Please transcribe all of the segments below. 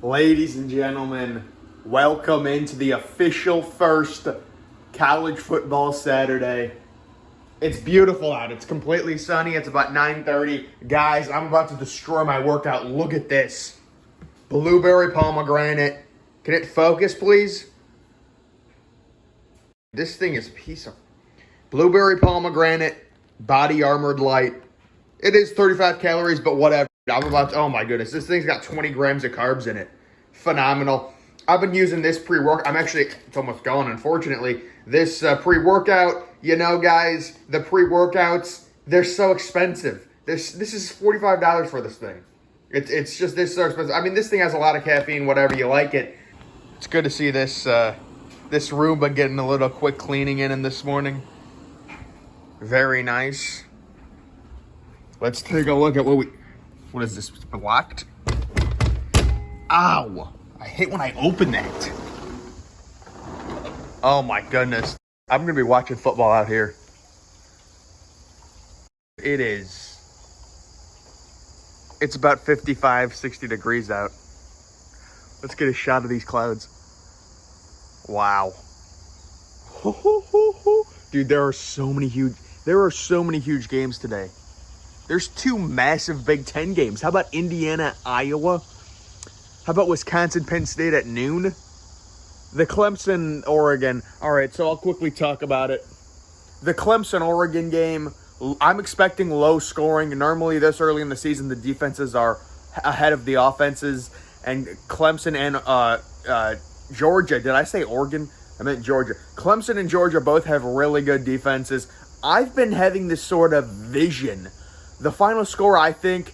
Ladies and gentlemen, welcome into the official first college football Saturday. It's beautiful out. It's completely sunny. It's about 9:30. Guys, I'm about to destroy my workout. Look at this. Blueberry pomegranate. Can it focus, please? This thing is a piece of blueberry pomegranate, body armored light. It is 35 calories, but whatever. I'm about to, oh my goodness, this thing's got 20 grams of carbs in it. Phenomenal. I've been using this pre-workout. It's almost gone, unfortunately. This pre-workout, guys, the pre-workouts, they're so expensive. This is $45 for this thing. It's just this so expensive. I mean, this thing has a lot of caffeine, whatever, you like it. It's good to see this Roomba getting a little quick cleaning in this morning. Very nice. Let's take a look at what is this, blocked? Ow! I hate when I open that. Oh my goodness. I'm going to be watching football out here. It's about 55, 60 degrees out. Let's get a shot of these clouds. Wow. Dude, there are so many huge games today. There's two massive Big Ten games. How about Indiana, Iowa? How about Wisconsin, Penn State at noon? The Clemson, Oregon. All right, so I'll quickly talk about it. The Clemson, Oregon game, I'm expecting low scoring. Normally this early in the season, the defenses are ahead of the offenses. And Clemson and Georgia, did I say Oregon? I meant Georgia. Clemson and Georgia both have really good defenses. I've been having this sort of vision. The final score, I think,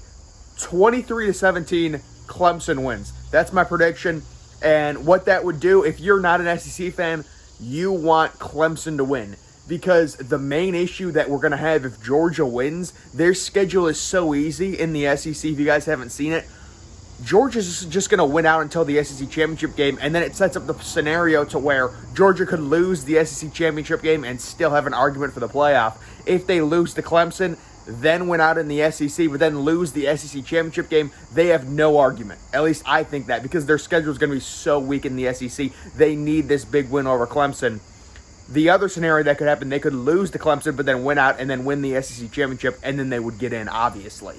23-17, Clemson wins. That's my prediction. And what that would do, if you're not an SEC fan, you want Clemson to win. Because the main issue that we're going to have if Georgia wins, their schedule is so easy in the SEC, if you guys haven't seen it. Georgia's just going to win out until the SEC championship game, and then it sets up the scenario to where Georgia could lose the SEC championship game and still have an argument for the playoff. If they lose to Clemson, then win out in the SEC, but then lose the SEC championship game, they have no argument. At least I think that, because their schedule is going to be so weak in the SEC. They need this big win over Clemson. The other scenario that could happen, they could lose to Clemson, but then win out and then win the SEC championship, and then they would get in, obviously.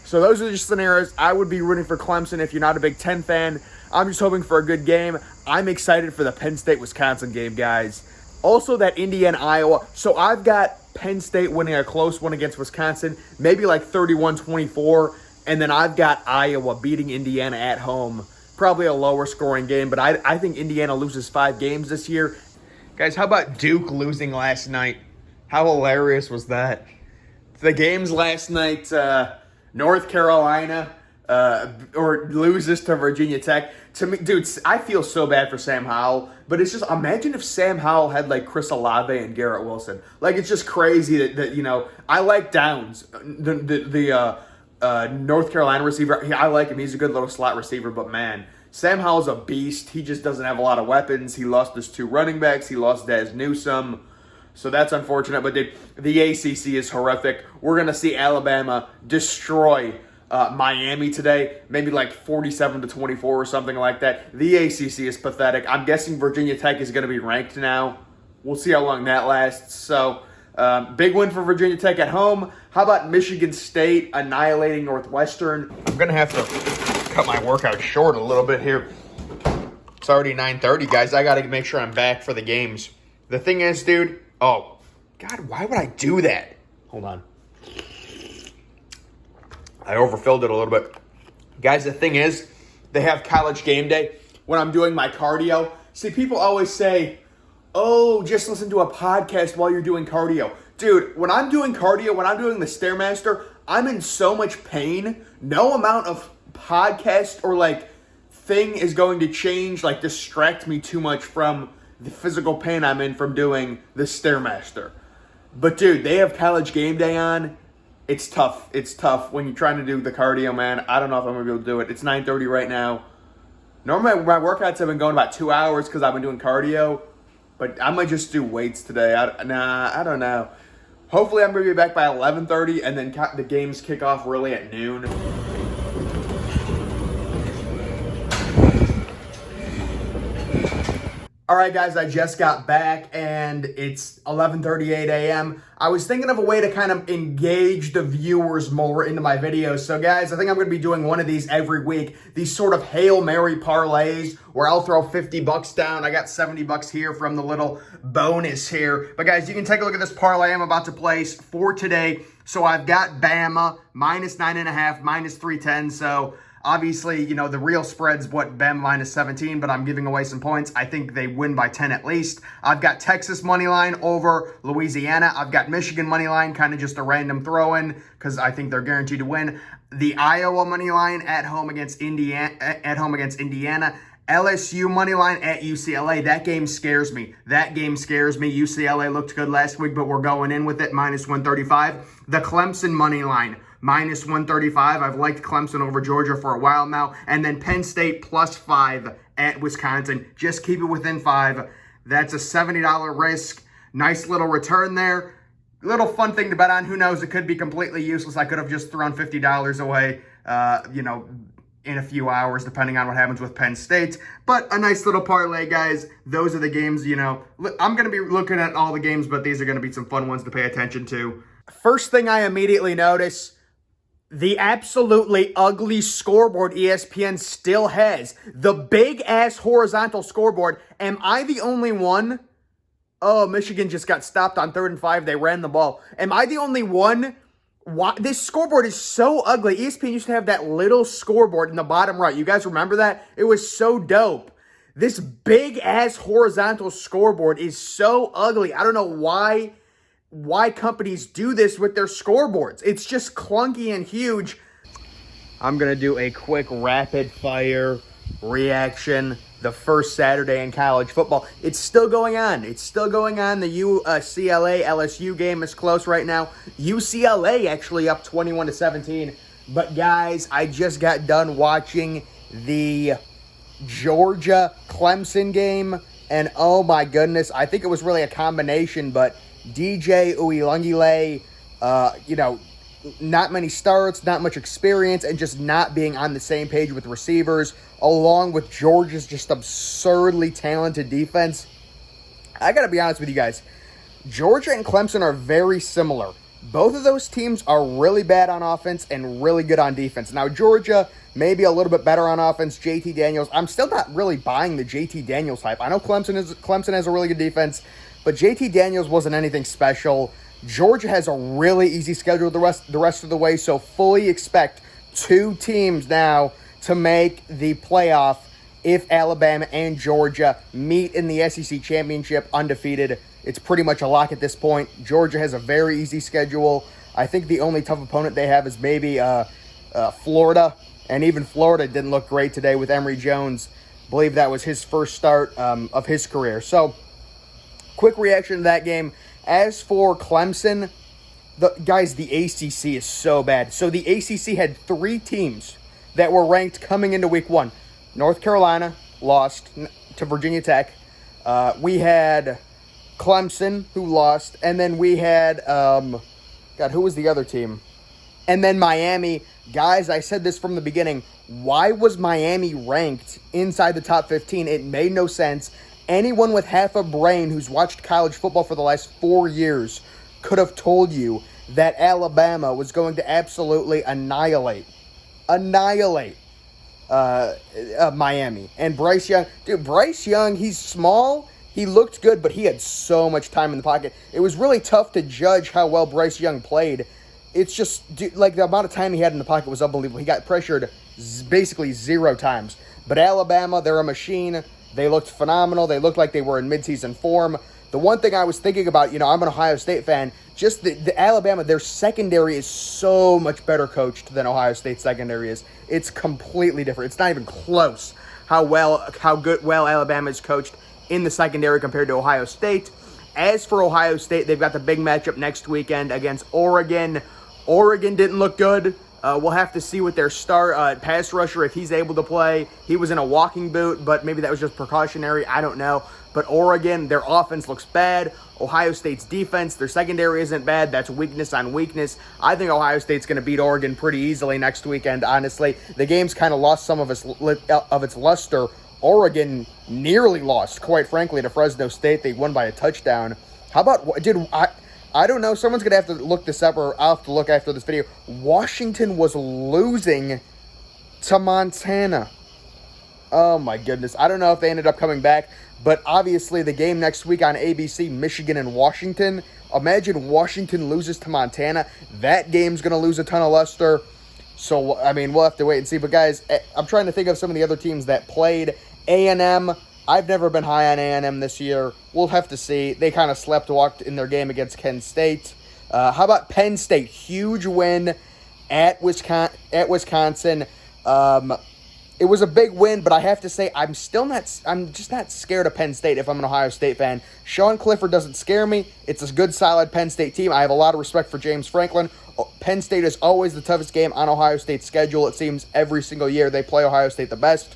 So those are just scenarios. I would be rooting for Clemson if you're not a Big Ten fan. I'm just hoping for a good game. I'm excited for the Penn State-Wisconsin game, guys. Also, that Indiana-Iowa. So I've got Penn State winning a close one against Wisconsin, maybe like 31-24, and then I've got Iowa beating Indiana at home. Probably a lower scoring game, but I think Indiana loses 5 games this year. Guys, how about Duke losing last night? How hilarious was that? The games last night, North Carolina or loses to Virginia Tech. To me, dude, I feel so bad for Sam Howell, but it's just, imagine if Sam Howell had like Chris Olave and Garrett Wilson. Like, it's just crazy that I like Downs, the North Carolina receiver. I like him. He's a good little slot receiver, but man, Sam Howell's a beast. He just doesn't have a lot of weapons. He lost his 2 running backs. He lost Dez Newsome. So that's unfortunate, but the ACC is horrific. We're going to see Alabama destroy Miami today, maybe like 47-24 or something like that. The ACC is pathetic. I'm guessing Virginia Tech is going to be ranked now. We'll see how long that lasts. So, big win for Virginia Tech at home. How about Michigan State annihilating Northwestern? I'm going to have to cut my workout short a little bit here. It's already 9:30, guys. I got to make sure I'm back for the games. The thing is, dude, oh, God, why would I do that? Hold on. I overfilled it a little bit. Guys, the thing is, they have college game day. When I'm doing my cardio, see, people always say, oh, just listen to a podcast while you're doing cardio. Dude, when I'm doing cardio, when I'm doing the Stairmaster, I'm in so much pain. No amount of podcast or thing is going to change, distract me too much from the physical pain I'm in from doing the Stairmaster. But dude, they have college game day on. It's tough. It's tough when you're trying to do the cardio, man. I don't know if I'm going to be able to do it. It's 9:30 right now. Normally, my workouts have been going about 2 hours because I've been doing cardio. But I might just do weights today. I don't know. Hopefully, I'm going to be back by 11:30, and then the games kick off really at noon. All right, guys, I just got back, and it's 11:38 a.m. I was thinking of a way to kind of engage the viewers more into my videos. So, guys, I think I'm going to be doing one of these every week, these sort of Hail Mary parlays where I'll throw 50 bucks down. I got 70 bucks here from the little bonus here. But, guys, you can take a look at this parlay I'm about to place for today. So, I've got Bama, minus 9.5, minus 310. So, obviously, you know, the real spread's what, Bama minus 17, but I'm giving away some points. I think they win by 10 at least. I've got Texas money line over Louisiana. I've got Michigan money line, kind of just a random throw-in because I think they're guaranteed to win. The Iowa money line at home against Indiana. LSU money line at UCLA. That game scares me. UCLA looked good last week, but we're going in with it, minus 135. The Clemson money line, minus 135. I've liked Clemson over Georgia for a while now. And then Penn State plus 5 at Wisconsin. Just keep it within 5. That's a $70 risk. Nice little return there. Little fun thing to bet on. Who knows? It could be completely useless. I could have just thrown $50 away, in a few hours, depending on what happens with Penn State. But a nice little parlay, guys. Those are the games, I'm going to be looking at all the games, but these are going to be some fun ones to pay attention to. First thing I immediately notice, the absolutely ugly scoreboard ESPN still has. The big-ass horizontal scoreboard. Am I the only one? Oh, Michigan just got stopped on 3rd and 5. They ran the ball. Am I the only one? Why? This scoreboard is so ugly. ESPN used to have that little scoreboard in the bottom right. You guys remember that? It was so dope. This big-ass horizontal scoreboard is so ugly. I don't know why companies do this with their scoreboards. It's just clunky and huge. I'm going to do a quick rapid-fire reaction. The first Saturday in college football. It's still going on. The UCLA LSU game is close right now. UCLA actually up 21-17. But guys, I just got done watching the Georgia Clemson game, and oh my goodness, I think it was really a combination, but DJ Uiagalelei, not many starts, not much experience, and just not being on the same page with receivers, along with Georgia's just absurdly talented defense. I got to be honest with you guys. Georgia and Clemson are very similar. Both of those teams are really bad on offense and really good on defense. Now, Georgia maybe a little bit better on offense. JT Daniels. I'm still not really buying the JT Daniels hype. I know Clemson has a really good defense, but JT Daniels wasn't anything special. Georgia has a really easy schedule the rest of the way, so fully expect 2 teams now to make the playoff if Alabama and Georgia meet in the SEC championship undefeated. It's pretty much a lock at this point. Georgia has a very easy schedule. I think the only tough opponent they have is maybe Florida, and even Florida didn't look great today with Emory Jones. I believe that was his first start of his career. So, quick reaction to that game. As for Clemson, the ACC is so bad. So the ACC had 3 teams that were ranked coming into week 1. North Carolina lost to Virginia Tech. We had Clemson, who lost. And then we had, who was the other team? And then Miami. Guys, I said this from the beginning. Why was Miami ranked inside the top 15? It made no sense. Anyone with half a brain who's watched college football for the last 4 years could have told you that Alabama was going to absolutely annihilate Miami. And Bryce Young, he's small. He looked good, but he had so much time in the pocket. It was really tough to judge how well Bryce Young played. It's just, the amount of time he had in the pocket was unbelievable. He got pressured basically 0 times. But Alabama, they're a machine. They looked phenomenal. They looked like they were in midseason form. The one thing I was thinking about, I'm an Ohio State fan, just the Alabama, their secondary is so much better coached than Ohio State's secondary is. It's completely different. It's not even close how well Alabama is coached in the secondary compared to Ohio State. As for Ohio State, they've got the big matchup next weekend against Oregon. Oregon didn't look good. We'll have to see with their pass rusher if he's able to play. He was in a walking boot, but maybe that was just precautionary. I don't know. But Oregon, their offense looks bad. Ohio State's defense, their secondary isn't bad. That's weakness on weakness. I think Ohio State's going to beat Oregon pretty easily next weekend, honestly. The game's kind of lost some of its luster Oregon nearly lost, quite frankly, to Fresno State. They won by a touchdown. How about, I don't know. Someone's going to have to look this up, or I'll have to look after this video. Washington was losing to Montana. Oh, my goodness. I don't know if they ended up coming back, but obviously the game next week on ABC, Michigan and Washington. Imagine Washington loses to Montana. That game's going to lose a ton of luster. So, I mean, we'll have to wait and see. But, guys, I'm trying to think of some of the other teams that played. A&M, I've never been high on A&M this year. We'll have to see. They kind of sleptwalked in their game against Kent State. How about Penn State? Huge win at Wisconsin. It was a big win, but I have to say I'm just not scared of Penn State if I'm an Ohio State fan. Sean Clifford doesn't scare me. It's a good, solid Penn State team. I have a lot of respect for James Franklin. Penn State is always the toughest game on Ohio State's schedule. It seems every single year they play Ohio State the best.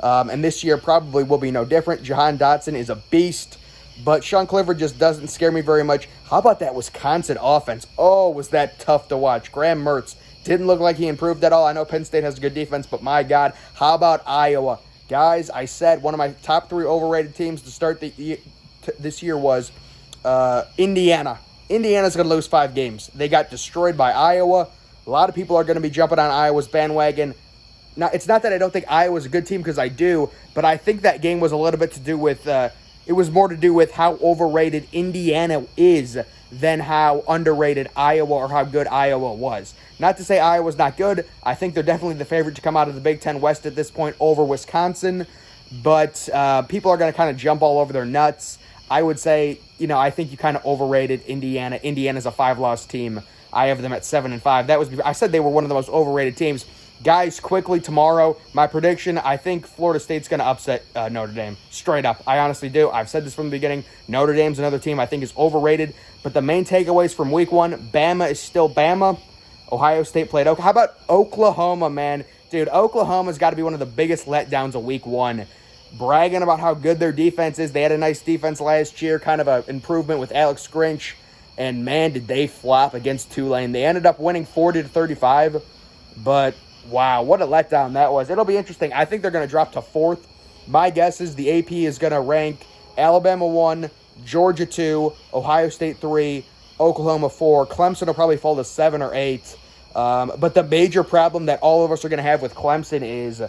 And this year probably will be no different. Jahan Dotson is a beast, but Sean Clifford just doesn't scare me very much. How about that Wisconsin offense? Oh, was that tough to watch. Graham Mertz didn't look like he improved at all. I know Penn State has a good defense, but my God, how about Iowa? Guys, I said one of my top 3 overrated teams to start this year was Indiana. Indiana's going to lose 5 games. They got destroyed by Iowa. A lot of people are going to be jumping on Iowa's bandwagon. Now, it's not that I don't think Iowa's a good team, because I do, but I think that game was a little bit to do with, it was more to do with how overrated Indiana is than how underrated Iowa or how good Iowa was. Not to say Iowa's not good. I think they're definitely the favorite to come out of the Big Ten West at this point over Wisconsin, but people are going to kind of jump all over their nuts. I would say, I think you kind of overrated Indiana. Indiana's a 5-loss team. I have them at 7-5. I said they were one of the most overrated teams. Guys, quickly tomorrow, my prediction, I think Florida State's going to upset Notre Dame. Straight up. I honestly do. I've said this from the beginning. Notre Dame's another team I think is overrated. But the main takeaways from week 1, Bama is still Bama. Ohio State played How about Oklahoma, man? Dude, Oklahoma's got to be one of the biggest letdowns of week 1. Bragging about how good their defense is. They had a nice defense last year, kind of an improvement with Alex Grinch. And, man, did they flop against Tulane. They ended up winning 40-35. But, wow, what a letdown that was. It'll be interesting. I think they're going to drop to 4th. My guess is the AP is going to rank Alabama 1, Georgia 2, Ohio State 3, Oklahoma 4. Clemson will probably fall to 7 or 8. But the major problem that all of us are going to have with Clemson is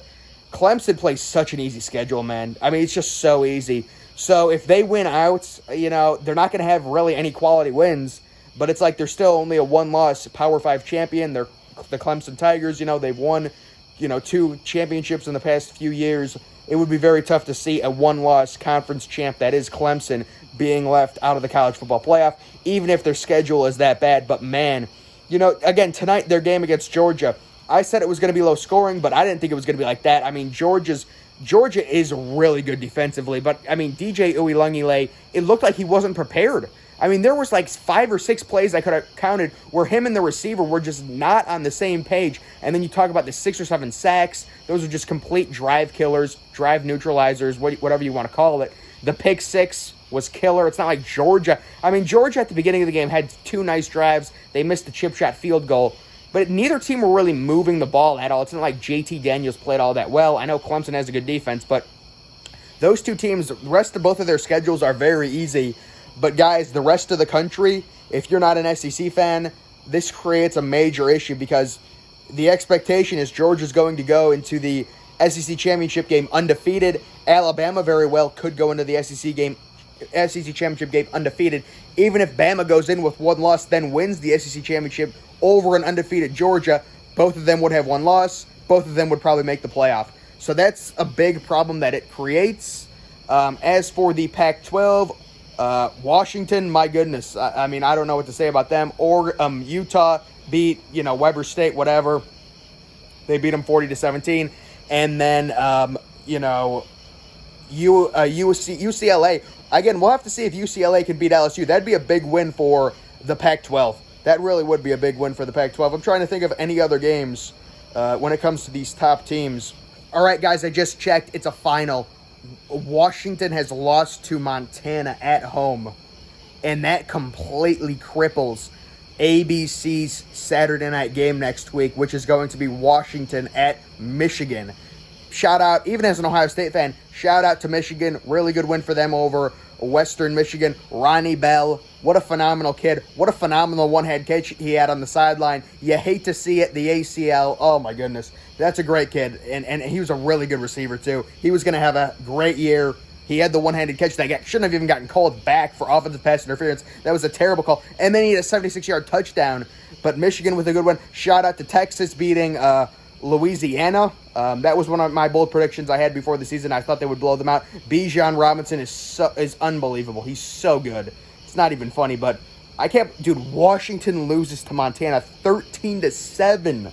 Clemson plays such an easy schedule, man. I mean, it's just so easy. So if they win out, they're not going to have really any quality wins. But it's like they're still only a 1-loss Power 5 champion. They're the Clemson Tigers. They've won, 2 championships in the past few years. It would be very tough to see a 1-loss conference champ that is Clemson being left out of the college football playoff, even if their schedule is that bad. But, man, again, tonight, their game against Georgia, I said it was going to be low scoring, but I didn't think it was going to be like that. I mean, Georgia is really good defensively, but, I mean, DJ Uiagalelei, it looked like he wasn't prepared. I mean, there was like 5 or 6 plays I could have counted where him and the receiver were just not on the same page. And then you talk about the 6 or 7 sacks. Those are just complete drive killers, drive neutralizers, whatever you want to call it. The pick 6 was killer. It's not like Georgia. I mean, Georgia at the beginning of the game had 2 nice drives. They missed the chip shot field goal. But neither team were really moving the ball at all. It's not like JT Daniels played all that well. I know Clemson has a good defense, but those 2 teams, the rest of both of their schedules are very easy. But, guys, the rest of the country, if you're not an SEC fan, this creates a major issue because the expectation is Georgia's going to go into the SEC championship game undefeated. Alabama very well could go into the SEC championship game undefeated. Even if Bama goes in with 1 loss, then wins the SEC championship over an undefeated Georgia, both of them would have 1 loss. Both of them would probably make the playoff. So that's a big problem that it creates. As for the Pac-12, Washington, my goodness. I mean, I don't know what to say about them. Or Utah beat, Weber State, whatever. They beat them 40-17. And then, UCLA. Again, we'll have to see if UCLA can beat LSU. That'd be a big win for the Pac-12. That really would be a big win for the Pac-12. I'm trying to think of any other games when it comes to these top teams. All right, guys, I just checked. It's a final. Washington has lost to Montana at home, and that completely cripples ABC's Saturday night game next week, which is going to be Washington at Michigan. shout out, even as an Ohio State fan, shout out to Michigan. Really good win for them over Western Michigan. Ronnie Bell, what a phenomenal kid. What a phenomenal one-hand catch he had on the sideline. You hate to see it, the ACL. Oh, my goodness. That's a great kid, and he was a really good receiver, too. He was going to have a great year. He had the one-handed catch that shouldn't have even gotten called back for offensive pass interference. That was a terrible call. And then he had a 76-yard touchdown. But Michigan with a good one. Shout out to Texas beating Louisiana. That was one of my bold predictions I had before the season. I thought they would blow them out. Bijan Robinson is unbelievable. He's so good. It's not even funny, but I can't. Dude, Washington loses to Montana 13-7.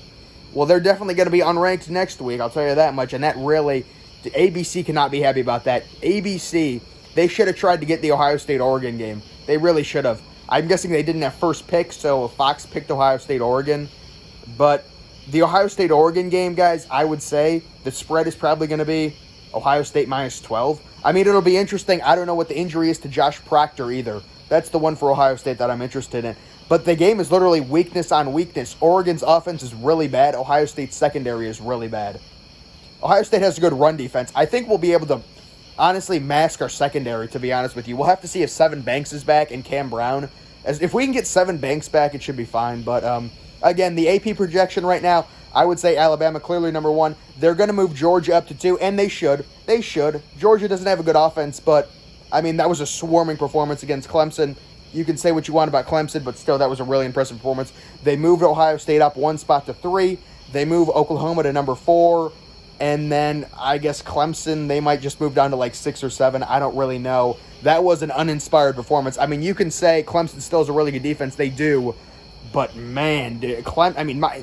Well, they're definitely going to be unranked next week. I'll tell you that much. And that really, the ABC cannot be happy about that. ABC, they should have tried to get the Ohio State-Oregon game. They really should have. I'm guessing they didn't have first pick, so Fox picked Ohio State-Oregon. But the Ohio State-Oregon game, guys, I would say the spread is probably going to be Ohio State minus 12. I mean, it'll be interesting. I don't know what the injury is to Josh Proctor either. That's the one for Ohio State that I'm interested in. But the game is literally weakness on weakness. Oregon's offense is really bad. Ohio State's secondary is really bad. Ohio State has a good run defense. I think we'll be able to honestly mask our secondary, to be honest with you. We'll have to see if Seven Banks is back and Cam Brown. If we can get Seven Banks back, it should be fine. But again, the AP projection right now, I would say Alabama clearly number 1. They're going to move Georgia up to 2, and they should. They should. Georgia doesn't have a good offense, but, I mean, that was a swarming performance against Clemson. You can say what you want about Clemson, but still, that was a really impressive performance. They moved Ohio State up 1 spot to 3. They move Oklahoma to number 4. And then, I guess Clemson, they might just move down to like 6 or 7. I don't really know. That was an uninspired performance. I mean, you can say Clemson still has a really good defense. They do. But, man, dude,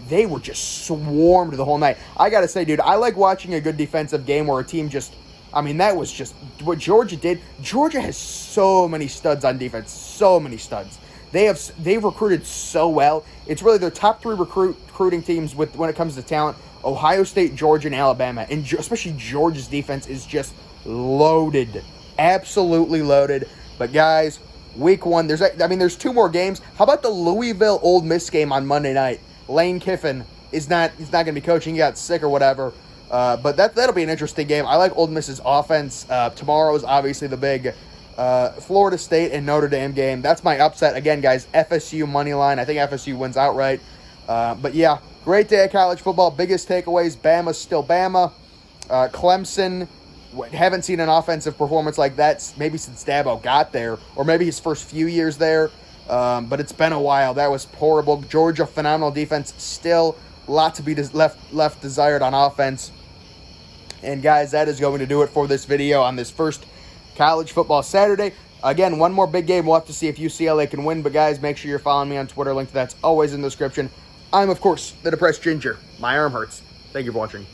they were just swarmed the whole night. I got to say, dude, I like watching a good defensive game where a team just, I mean, that was just what Georgia did. Georgia has so many studs on defense. So many studs. They've recruited so well. It's really their top 3 recruiting teams when it comes to talent. Ohio State, Georgia, and Alabama. And especially Georgia's defense is just loaded. Absolutely loaded. But, guys, week 1, there's 2 more games. How about the Louisville Ole Miss game on Monday night? Lane Kiffin he's not going to be coaching. He got sick or whatever. But that'll be an interesting game. I like Ole Miss's offense. Tomorrow is obviously the big Florida State and Notre Dame game. That's my upset. Again, guys, FSU money line. I think FSU wins outright. But, yeah, great day of college football. Biggest takeaways, Bama's still Bama. Clemson, haven't seen an offensive performance like that maybe since Dabo got there, or maybe his first few years there. But it's been a while. That was horrible. Georgia, phenomenal defense. Still, a lot to be left desired on offense. And, guys, that is going to do it for this video on this first college football Saturday. Again, one more big game. We'll have to see if UCLA can win. But, guys, make sure you're following me on Twitter. Link to that's always in the description. I'm, of course, the Depressed Ginger. My arm hurts. Thank you for watching.